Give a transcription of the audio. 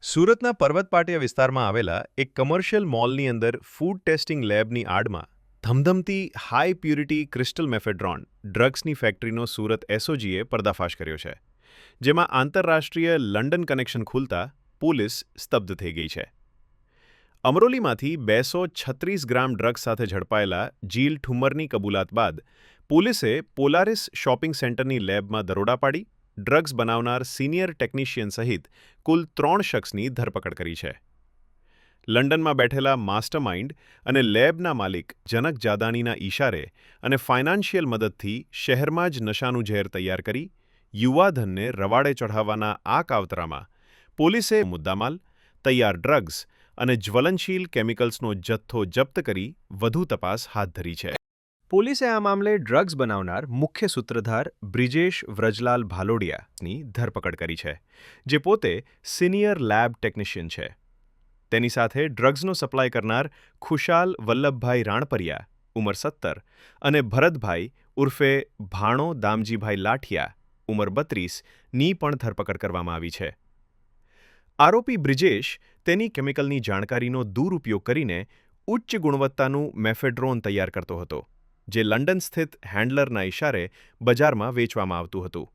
સુરતના પર્વત પાટિયા વિસ્તારમાં આવેલા એક કમર્શિયલ મોલની અંદર ફૂડ ટેસ્ટિંગ લેબની આડમાં ધમધમતી હાઈ પ્યુરિટી ક્રિસ્ટલ મેફેડ્રોન ડ્રગ્સની ફેક્ટરીનો સુરત એસઓજીએ પર્દાફાશ કર્યો છે, જેમાં આંતરરાષ્ટ્રીય લંડન કનેક્શન ખુલતા પોલીસ સ્તબ્ધ થઈ ગઈ છે. અમરોલીમાંથી 236 ગ્રામ ડ્રગ્સ સાથે ઝડપાયેલા જીલ ઠુમ્મરની કબૂલાત બાદ પોલીસે પોલારિસ શોપિંગ સેન્ટરની લેબમાં દરોડા પાડી ડ્રગ્સ બનાવનાર સિનિયર ટેકનિશિયન સહિત કુલ 3 શખ્સની ધરપકડ કરી છે. લંડનમાં બેઠેલા માસ્ટરમાઇન્ડ અને લેબના માલિક જનક જાદાનીના ઈશારે અને ફાઇનાન્શિયલ મદદથી શહેરમાં જ નશાનું ઝેર તૈયાર કરી યુવાધનને રવાડે ચઢાવવાના આ કાવતરામાં પોલીસે મુદ્દામાલ, તૈયાર ડ્રગ્સ અને જ્વલનશીલ કેમિકલ્સનો જથ્થો જપ્ત કરી વધુ તપાસ હાથ ધરી છે. પોલીસે આ મામલે ડ્રગ્સ બનાવનાર મુખ્ય સૂત્રધાર બ્રિજેશ વ્રજલાલ ભાલોડિયાની ધરપકડ કરી છે, જે પોતે સિનિયર લેબ ટેકનિશિયન છે. તેની સાથે ડ્રગ્સનો સપ્લાય કરનાર ખુશાલ વલ્લભભાઈ રાણપરિયા, ઉંમર 17, અને ભરતભાઈ ઉર્ફે ભાણો દામજીભાઈ લાઠિયા, ઉંમર 32ની પણ ધરપકડ કરવામાં આવી છે. આરોપી બ્રિજેશ તેની કેમિકલની જાણકારીનો દુરુપયોગ કરીને ઉચ્ચ ગુણવત્તાનું મેફેડ્રોન તૈયાર કરતો હતો, જે લંડન સ્થિત હેન્ડલરના ઇશારે બજારમાં વેચવામાં આવતું હતું.